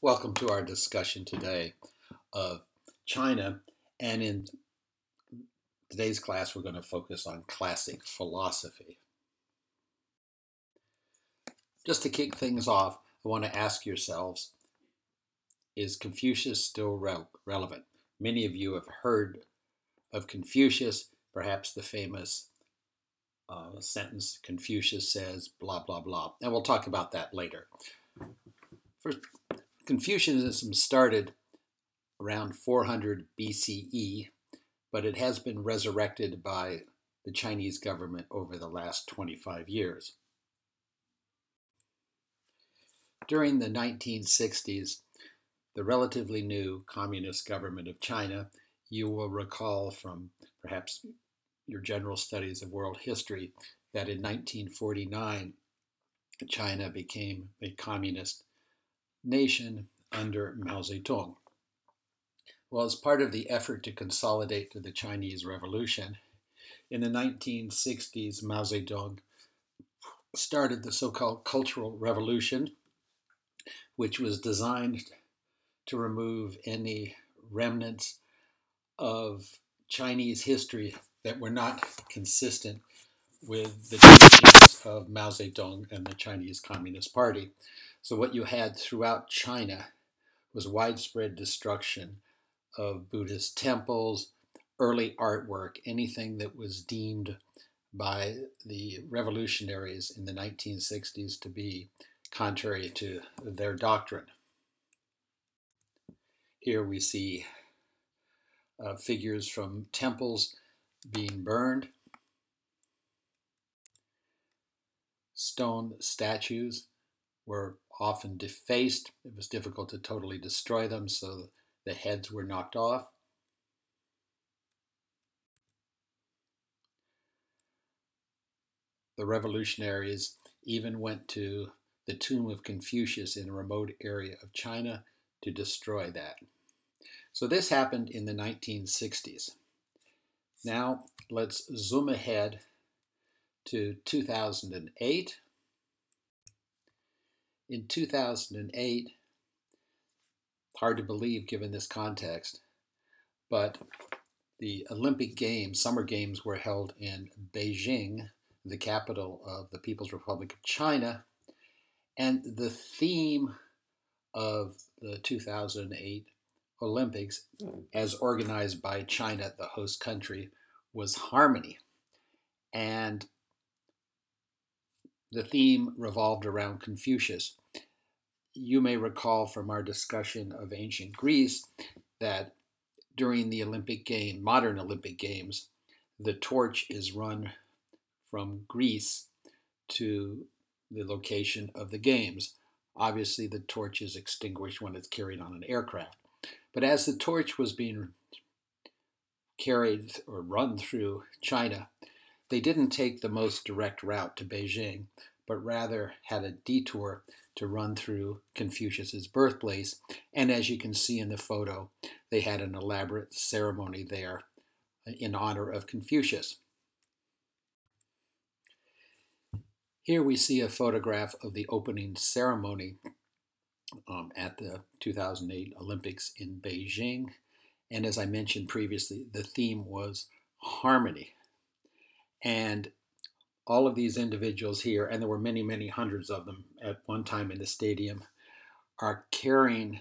Welcome to our discussion today of China. And in today's class, we're going to focus on classic philosophy. Just to kick things off, I want to ask yourselves, is Confucius still relevant? Many of you have heard of Confucius, perhaps the famous sentence, Confucius says, blah, blah, blah. And we'll talk about that later. First, Confucianism started around 400 BCE, but it has been resurrected by the Chinese government over the last 25 years. During the 1960s, the relatively new Communist government of China, you will recall from perhaps your general studies of world history that in 1949, China became a communist nation under Mao Zedong. Well, as part of the effort to consolidate the Chinese Revolution, in the 1960s, Mao Zedong started the so-called Cultural Revolution, which was designed to remove any remnants of Chinese history that were not consistent with the teachings of Mao Zedong and the Chinese Communist Party. So what you had throughout China was widespread destruction of Buddhist temples, early artwork, anything that was deemed by the revolutionaries in the 1960s to be contrary to their doctrine. Here we see figures from temples being burned, stone statues were often defaced. It was difficult to totally destroy them, so the heads were knocked off. The revolutionaries even went to the tomb of Confucius in a remote area of China to destroy that. So this happened in the 1960s. Now let's zoom ahead to 2008. In 2008, hard to believe given this context, but the Olympic Games, Summer Games, were held in Beijing, the capital of the People's Republic of China, and the theme of the 2008 Olympics, as organized by China, the host country, was harmony. And the theme revolved around Confucius. You may recall from our discussion of ancient Greece that during the Olympic Games, modern Olympic Games, the torch is run from Greece to the location of the games. Obviously, the torch is extinguished when it's carried on an aircraft. But as the torch was being carried or run through China, they didn't take the most direct route to Beijing, but rather had a detour to run through Confucius's birthplace. And as you can see in the photo, they had an elaborate ceremony there in honor of Confucius. Here we see a photograph of the opening ceremony at the 2008 Olympics in Beijing. And as I mentioned previously, the theme was harmony. And all of these individuals here, and there were many, many hundreds of them at one time in the stadium, are carrying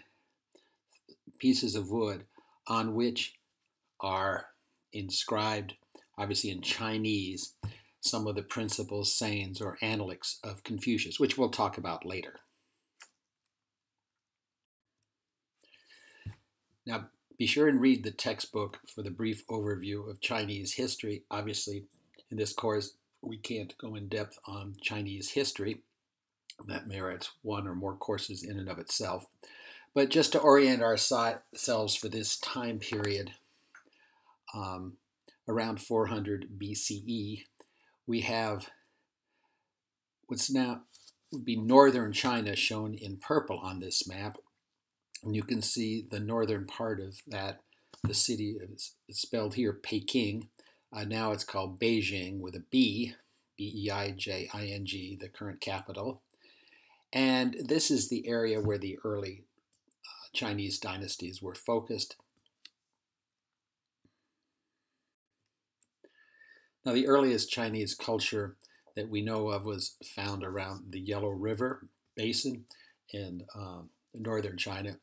pieces of wood on which are inscribed, obviously in Chinese, some of the principal sayings or Analects of Confucius, which we'll talk about later. Now, be sure and read the textbook for the brief overview of Chinese history. Obviously, in this course, we can't go in depth on Chinese history. That merits one or more courses in and of itself. But just to orient ourselves for this time period, around 400 BCE, we have what's now would be northern China shown in purple on this map. And you can see the northern part of that. The city is spelled here Peking. Now it's called Beijing with a B, B-E-I-J-I-N-G, the current capital. And this is the area where the early Chinese dynasties were focused. Now, the earliest Chinese culture that we know of was found around the Yellow River Basin in northern China.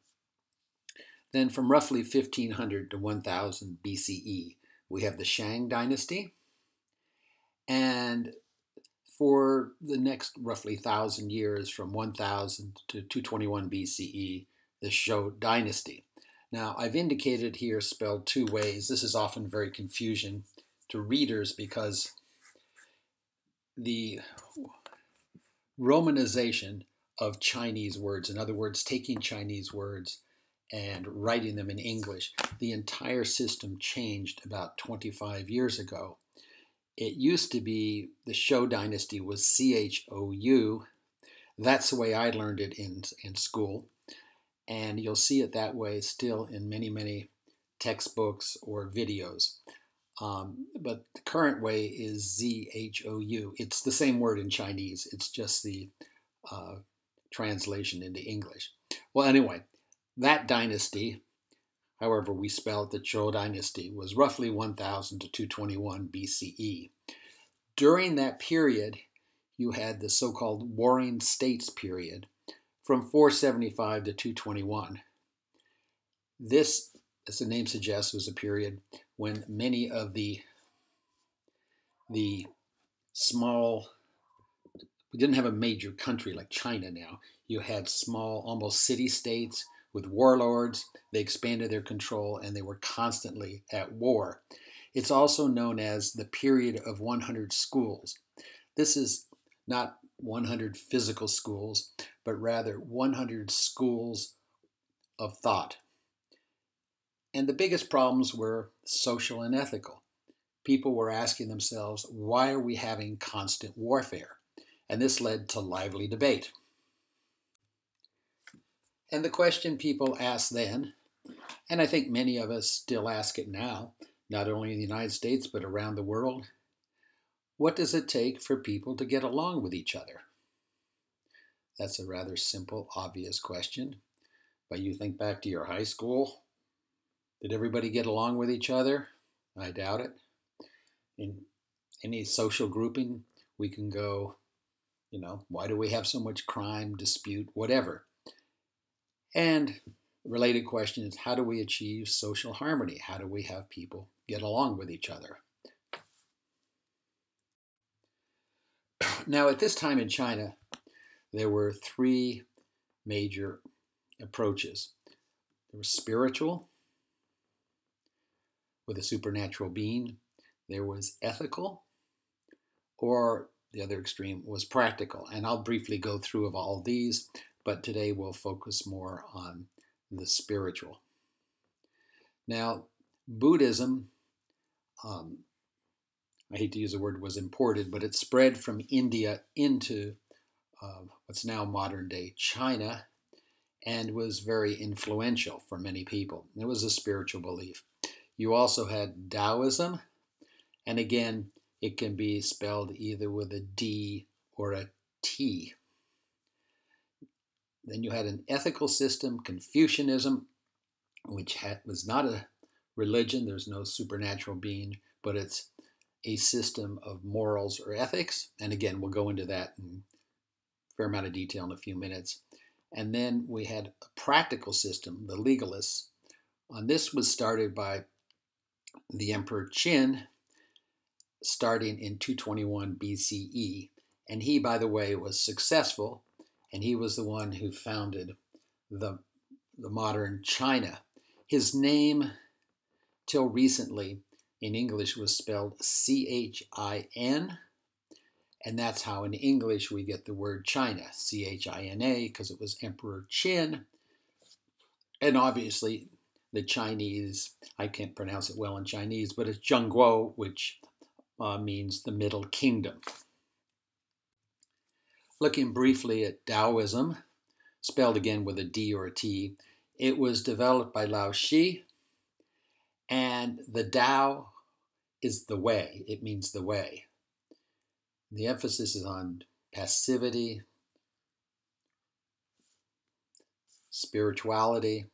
Then from roughly 1500 to 1000 BCE, we have the Shang dynasty. And for the next roughly 1,000 years, from 1000 to 221 BCE, the Zhou dynasty. Now, I've indicated here spelled two ways. This is often very confusing to readers because the Romanization of Chinese words, in other words, taking Chinese words and writing them in English, the entire system changed about 25 years ago. It used to be the Zhou dynasty was Chou. That's the way I learned it in school. And you'll see it that way still in many, many textbooks or videos. But the current way is Zhou. It's the same word in Chinese. It's just the translation into English. Well, anyway, that dynasty, however we spell it, the Zhou dynasty, was roughly 1000 to 221 BCE. During that period, you had the so-called Warring States period from 475 to 221. This, as the name suggests, was a period when many of the small, we didn't have a major country like China now. You had small, almost city-states with warlords. They expanded their control and they were constantly at war. It's also known as the period of 100 schools. This is not 100 physical schools, but rather 100 schools of thought. And the biggest problems were social and ethical. People were asking themselves, why are we having constant warfare? And this led to lively debate. And the question people asked then, and I think many of us still ask it now, not only in the United States, but around the world, what does it take for people to get along with each other? That's a rather simple, obvious question. But you think back to your high school, did everybody get along with each other? I doubt it. In any social grouping, we can go, why do we have so much crime, dispute, whatever? And the related question is, how do we achieve social harmony? How do we have people get along with each other? Now, at this time in China, there were three major approaches. There was spiritual, with a supernatural being. There was ethical, or the other extreme was practical. And I'll briefly go through of all these, but today we'll focus more on the spiritual. Now, Buddhism, I hate to use the word was imported, but it spread from India into what's now modern day China and was very influential for many people. It was a spiritual belief. You also had Taoism, and again, it can be spelled either with a D or a T. Then you had an ethical system, Confucianism, which was not a religion. There's no supernatural being, but it's a system of morals or ethics. And again, we'll go into that in a fair amount of detail in a few minutes. And then we had a practical system, the legalists. And this was started by the Emperor Qin, starting in 221 BCE. And he, by the way, was successful, and he was the one who founded the modern China. His name, till recently, in English was spelled Chin, and that's how in English we get the word China, China, because it was Emperor Qin. And obviously, the Chinese, I can't pronounce it well in Chinese, but it's Zhongguo, which means the Middle Kingdom. Looking briefly at Taoism, spelled again with a D or a T, it was developed by Lao Shi, and the Tao is the way. It means the way. The emphasis is on passivity, spirituality,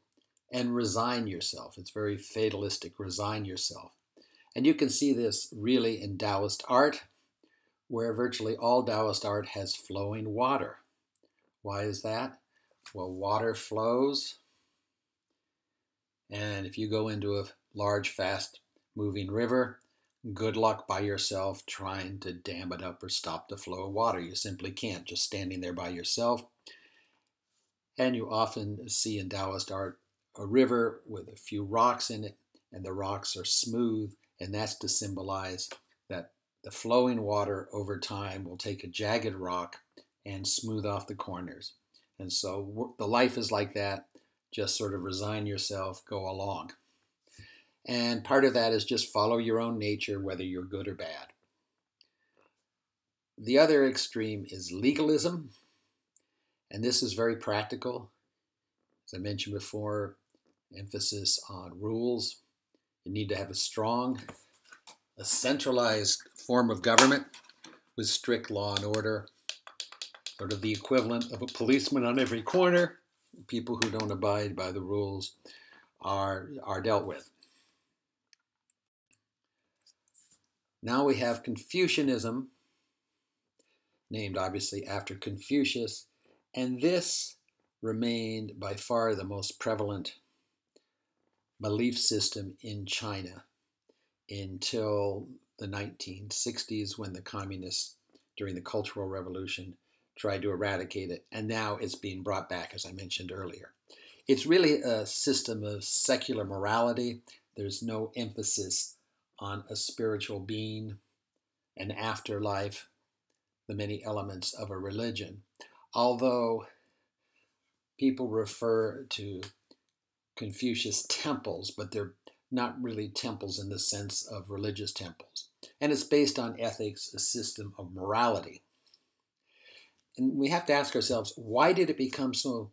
and resign yourself. It's very fatalistic, resign yourself. And you can see this really in Taoist art, where virtually all Taoist art has flowing water. Why is that? Well, water flows, and if you go into a large, fast-moving river, good luck by yourself trying to dam it up or stop the flow of water. You simply can't, just standing there by yourself. And you often see in Taoist art a river with a few rocks in it, and the rocks are smooth, and that's to symbolize that the flowing water over time will take a jagged rock and smooth off the corners. And so the life is like that. Just sort of resign yourself, go along. And part of that is just follow your own nature, whether you're good or bad. The other extreme is legalism, and this is very practical. As I mentioned before, emphasis on rules. You need to have a centralized form of government with strict law and order, sort of the equivalent of a policeman on every corner. People who don't abide by the rules are dealt with. Now we have Confucianism, named obviously after Confucius, and this remained by far the most prevalent belief system in China until the 1960s, when the communists, during the Cultural Revolution, tried to eradicate it, and now it's being brought back, as I mentioned earlier. It's really a system of secular morality. There's no emphasis on a spiritual being, an afterlife, the many elements of a religion. Although people refer to Confucius temples, but they're not really temples in the sense of religious temples. And it's based on ethics, a system of morality. And we have to ask ourselves, why did it become so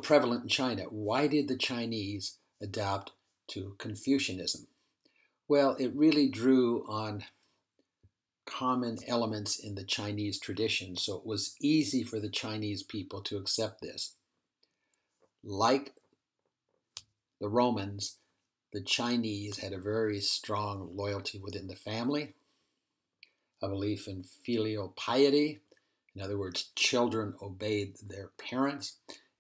prevalent in China? Why did the Chinese adopt to Confucianism? Well, it really drew on common elements in the Chinese tradition, so it was easy for the Chinese people to accept this. Like the Romans, the Chinese had a very strong loyalty within the family, a belief in filial piety. In other words, children obeyed their parents,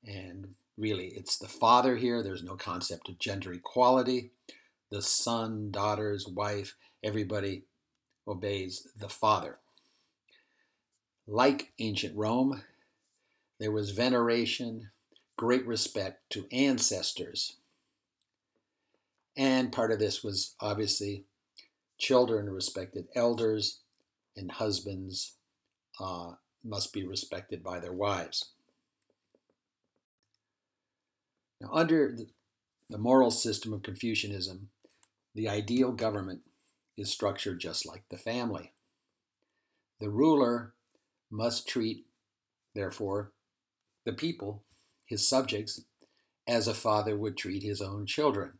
and really it's the father here. There's no concept of gender equality. The son, daughters, wife, everybody obeys the father. Like ancient Rome, there was veneration, great respect to ancestors. And part of this was obviously children respected elders, and husbands must be respected by their wives. Now, under the moral system of Confucianism, the ideal government is structured just like the family. The ruler must treat, therefore, the people, his subjects, as a father would treat his own children.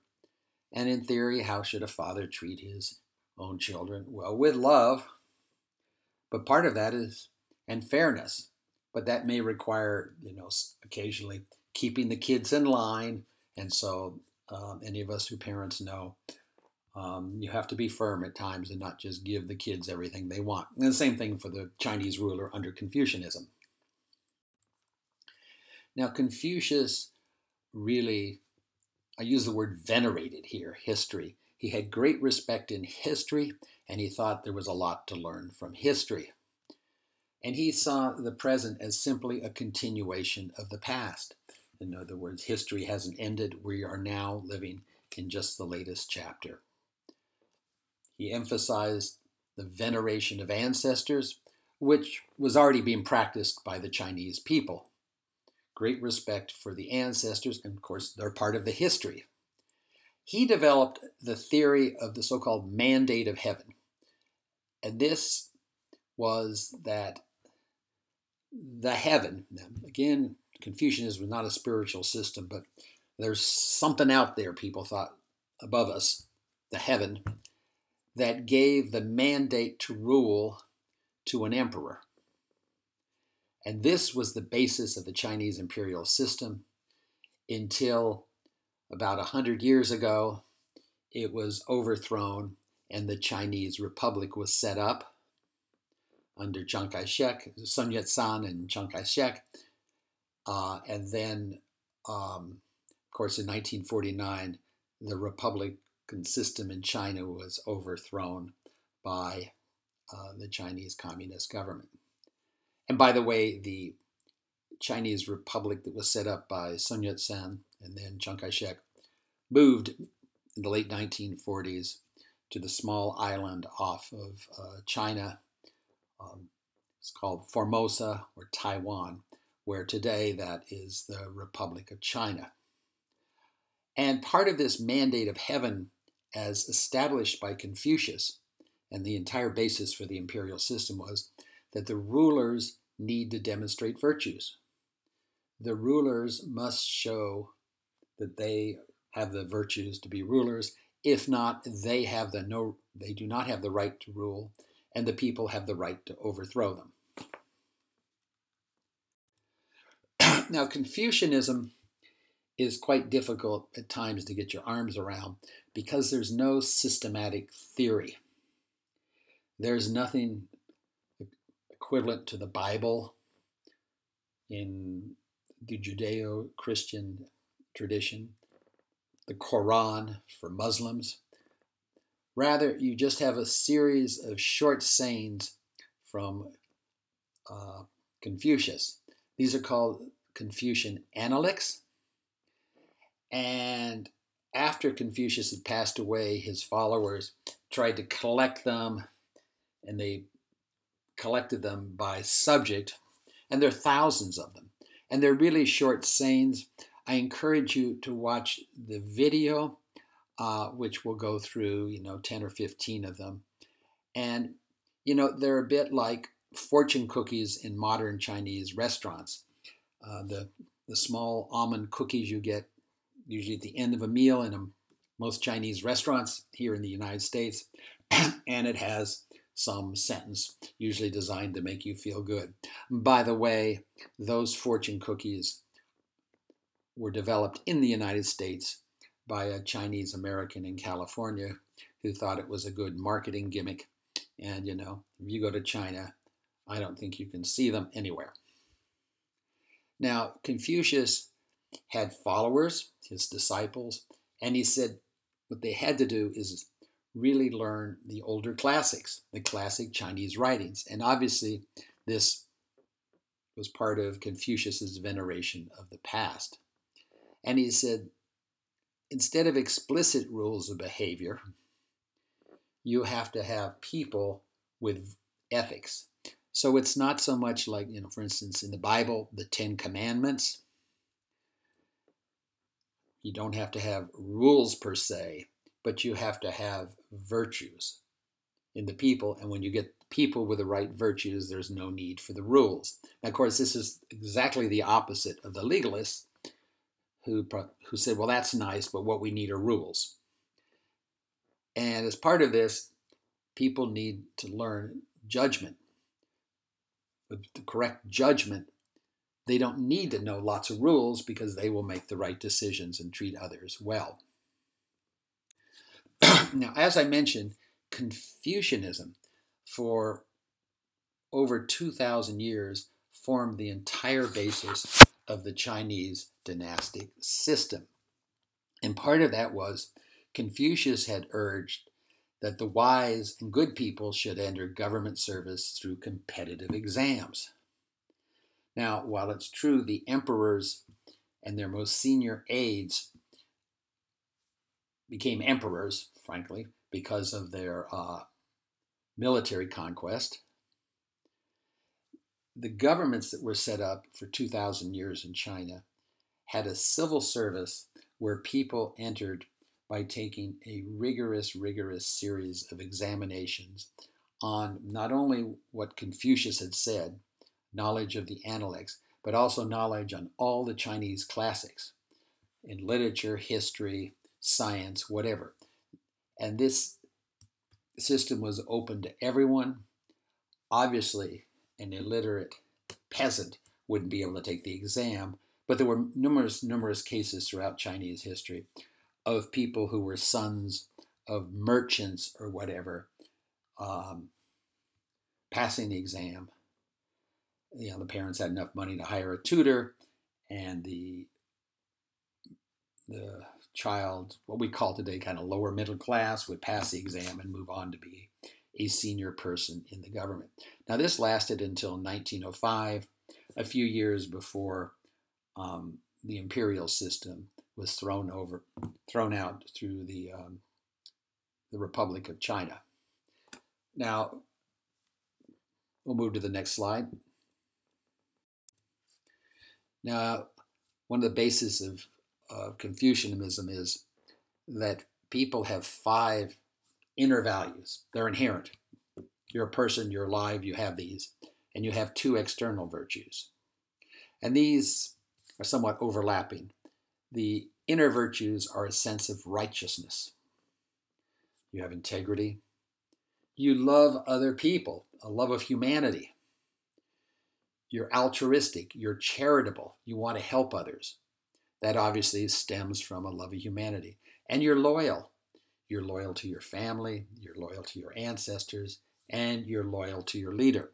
And in theory, how should a father treat his own children? Well, with love, but part of that is, and fairness, but that may require, occasionally keeping the kids in line. And so any of us who parents know, you have to be firm at times and not just give the kids everything they want. And the same thing for the Chinese ruler under Confucianism. Now, Confucius really, I use the word venerated here, history. He had great respect in history, and he thought there was a lot to learn from history. And he saw the present as simply a continuation of the past. In other words, history hasn't ended. We are now living in just the latest chapter. He emphasized the veneration of ancestors, which was already being practiced by the Chinese people. Great respect for the ancestors, and of course, they're part of the history. He developed the theory of the so-called mandate of heaven. And this was that the heaven, again, Confucianism was not a spiritual system, but there's something out there, people thought, above us, the heaven, that gave the mandate to rule to an emperor. And this was the basis of the Chinese imperial system until About 100 years ago, it was overthrown and the Chinese Republic was set up under Chiang Kai-shek, Sun Yat-sen and Chiang Kai-shek. And then, of course, in 1949, the Republican system in China was overthrown by the Chinese Communist government. And by the way, the Chinese Republic that was set up by Sun Yat-sen and then Chiang Kai-shek moved in the late 1940s to the small island off of China. It's called Formosa or Taiwan, where today that is the Republic of China. And part of this mandate of heaven, as established by Confucius, and the entire basis for the imperial system was that the rulers need to demonstrate virtues. The rulers must show that they have the virtues to be rulers. If not, they do not have the right to rule, and the people have the right to overthrow them. Now, Confucianism is quite difficult at times to get your arms around because there's no systematic theory. There's nothing equivalent to the Bible in the Judeo-Christian tradition, the Quran for Muslims. Rather, you just have a series of short sayings from Confucius. These are called Confucian Analects. And after Confucius had passed away, his followers tried to collect them, and they collected them by subject, and there are thousands of them. And they're really short sayings. I encourage you to watch the video, which will go through, 10 or 15 of them. And, they're a bit like fortune cookies in modern Chinese restaurants. The small almond cookies you get usually at the end of a meal in most Chinese restaurants here in the United States. And it has some sentence, usually designed to make you feel good. By the way, those fortune cookies were developed in the United States by a Chinese American in California who thought it was a good marketing gimmick. And, if you go to China, I don't think you can see them anywhere. Now, Confucius had followers, his disciples, and he said what they had to do is really learn the older classics, the classic Chinese writings. And obviously, this was part of Confucius's veneration of the past. And he said, instead of explicit rules of behavior, you have to have people with ethics. So it's not so much like, for instance, in the Bible, the 10 Commandments. You don't have to have rules per se, but you have to have virtues in the people. And when you get people with the right virtues, there's no need for the rules. And of course, this is exactly the opposite of the legalists who said, well, that's nice, but what we need are rules. And as part of this, people need to learn judgment. With the correct judgment, they don't need to know lots of rules because they will make the right decisions and treat others well. Now, as I mentioned, Confucianism for over 2,000 years formed the entire basis of the Chinese dynastic system. And part of that was Confucius had urged that the wise and good people should enter government service through competitive exams. Now, while it's true the emperors and their most senior aides became emperors, frankly, because of their military conquest, the governments that were set up for 2,000 years in China had a civil service where people entered by taking a rigorous series of examinations on not only what Confucius had said, knowledge of the Analects, but also knowledge on all the Chinese classics in literature, history, science, whatever. And this system was open to everyone. Obviously, an illiterate peasant wouldn't be able to take the exam, But there were numerous cases throughout Chinese history of people who were sons of merchants or whatever, um, passing the exam. The parents had enough money to hire a tutor, and the child, what we call today kind of lower middle class, would pass the exam and move on to be a senior person in the government. Now, this lasted until 1905, a few years before the imperial system was thrown out through the Republic of China. Now, we'll move to the next slide. Now, one of the bases of Confucianism is that people have 5 inner values. They're inherent. You're a person, you're alive, you have these. And you have 2 external virtues. And these are somewhat overlapping. The inner virtues are a sense of righteousness. You have integrity. You love other people, a love of humanity. You're altruistic, you're charitable, you want to help others. That obviously stems from a love of humanity. And you're loyal. You're loyal to your family, you're loyal to your ancestors, and you're loyal to your leader.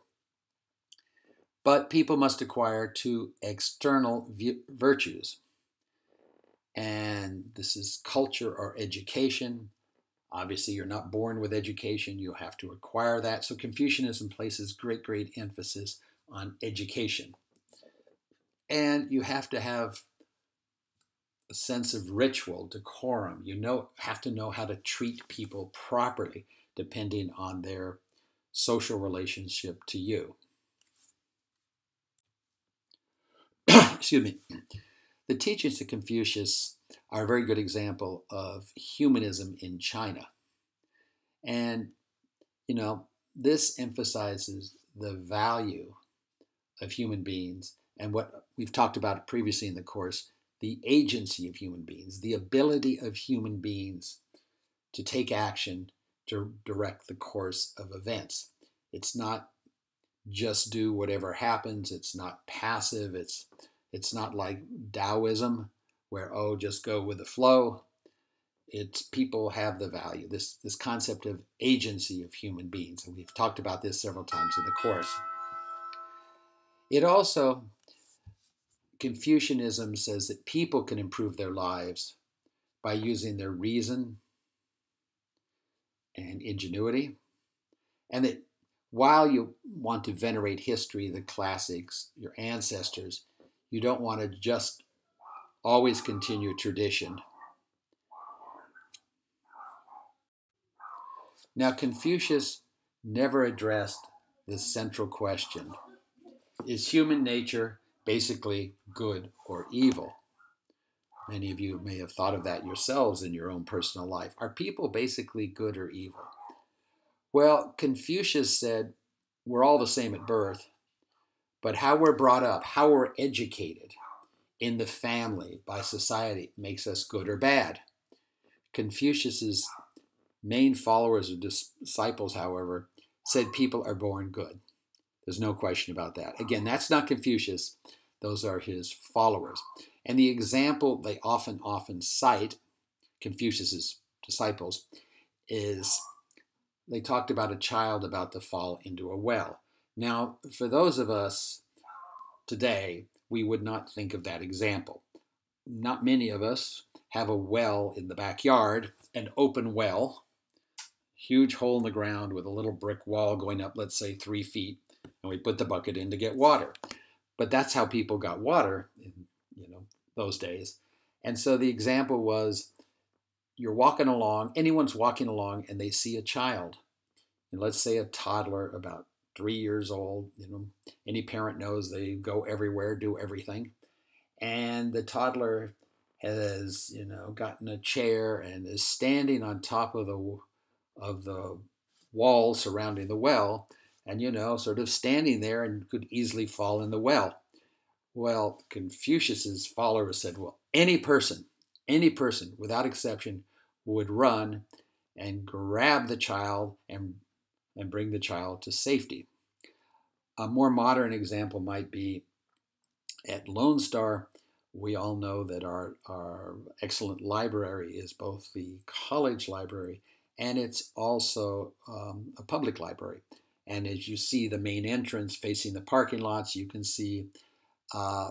But people must acquire 2 external virtues. And this is culture or education. Obviously, you're not born with education. You have to acquire that. So Confucianism places great emphasis on education. And you have to have a sense of ritual, decorum. You have to know how to treat people properly, depending on their social relationship to you. Excuse me. The teachings of Confucius are a very good example of humanism in China. And, this emphasizes the value of human beings and what we've talked about previously in the course, the agency of human beings, the ability of human beings to take action to direct the course of events. It's not just do whatever happens. It's not passive. It's not like Taoism where, just go with the flow. It's people have the value, this concept of agency of human beings. And we've talked about this several times in the course. It also, Confucianism says that people can improve their lives by using their reason and ingenuity. And that while you want to venerate history, the classics, your ancestors, you don't want to just always continue tradition. Now, Confucius never addressed this central question. Is human nature basically good or evil? Many of you may have thought of that yourselves in your own personal life. Are people basically good or evil? Well, Confucius said we're all the same at birth, but how we're brought up, how we're educated in the family, by society, makes us good or bad. Confucius's main followers or disciples, however, said people are born good. There's no question about that. Again, that's not Confucius. Those are his followers. And the example they often cite, Confucius's disciples, is they talked about a child about to fall into a well. Now, for those of us today, we would not think of that example. Not many of us have a well in the backyard, an open well, huge hole in the ground with a little brick wall going up, let's say 3 feet, and we put the bucket in to get water. But that's how people got water in those days. And so the example was, you're walking along, anyone's walking along, and they see a child. And let's say a toddler about 3 years old. Any parent knows they go everywhere, do everything. And the toddler has, gotten a chair and is standing on top of the wall surrounding the well, and sort of standing there and could easily fall in the well. Well, Confucius's followers said, well, any person without exception would run and grab the child and bring the child to safety. A more modern example might be at Lone Star, We all know that our excellent library is both the college library and it's also a public library. And as you see the main entrance facing the parking lots, you can see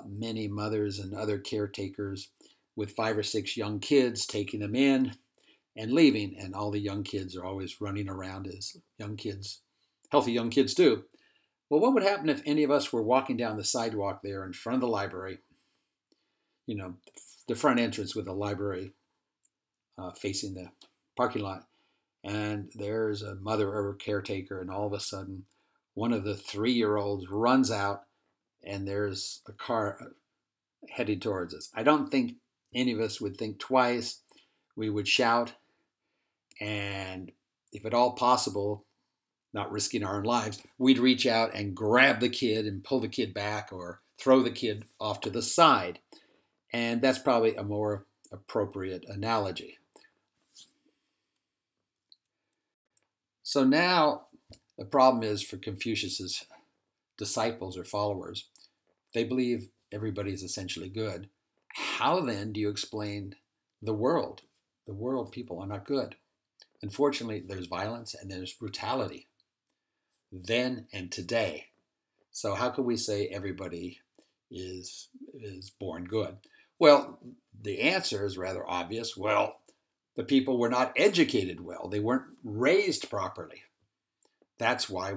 many mothers and other caretakers with 5 or 6 young kids taking them in and leaving. And all the young kids are always running around as young kids, healthy young kids do. Well, what would happen if any of us were walking down the sidewalk there in front of the library, you know, the front entrance with the library facing the parking lot, and there's a mother or a caretaker, and all of a sudden one of the 3-year-olds runs out and there's a car headed towards us. I don't think any of us would think twice. We would shout, and if at all possible, not risking our own lives, we'd reach out and grab the kid and pull the kid back or throw the kid off to the side. And that's probably a more appropriate analogy. So now the problem is for Confucius's disciples or followers, they believe everybody is essentially good. How then do you explain the world? The world people are not good. Unfortunately, there's violence and there's brutality then and today. So how can we say everybody is born good? Well, the answer is rather obvious. Well, the people were not educated well. They weren't raised properly. That's why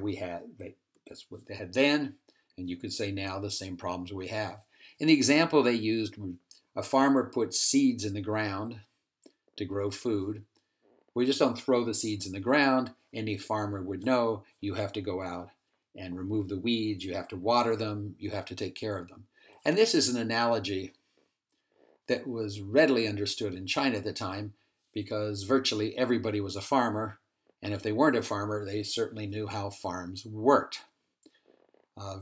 that's what they had then, and you could say now the same problems we have. In the example they used, a farmer puts seeds in the ground to grow food. We just don't throw the seeds in the ground. Any farmer would know you have to go out and remove the weeds, you have to water them, you have to take care of them. And this is an analogy that was readily understood in China at the time because virtually everybody was a farmer, and if they weren't a farmer, they certainly knew how farms worked.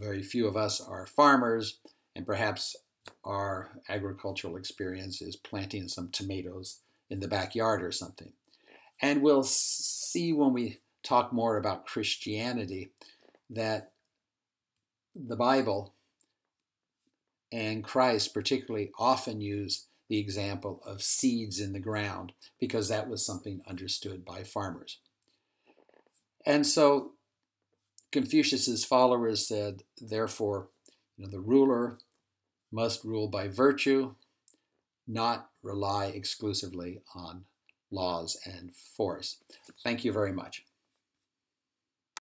Very few of us are farmers, and perhaps our agricultural experience is planting some tomatoes in the backyard or something. And we'll see when we talk more about Christianity that the Bible and Christ particularly often use the example of seeds in the ground because that was something understood by farmers. And so Confucius's followers said, therefore, the ruler must rule by virtue, not rely exclusively on laws and force. Thank you very much.